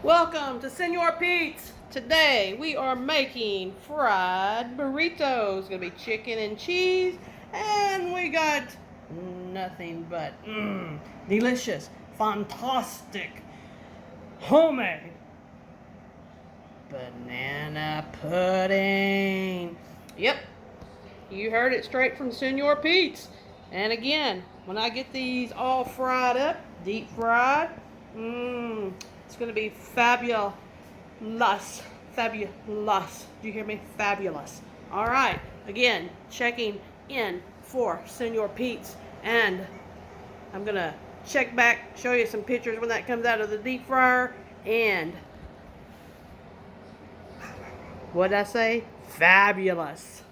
Welcome to SenorPete's. Today we are making fried burritos. It's gonna be chicken and cheese, and we got nothing but delicious, fantastic, homemade banana pudding. Yep, you heard it straight from SenorPete's. And again, when I get these all fried up, deep fried, it's going to be fabulous. Fabulous. Do you hear me? Fabulous. All right. Again, checking in for SenorPete's. And I'm going to check back, show you some pictures when that comes out of the deep fryer. And what did I say? Fabulous.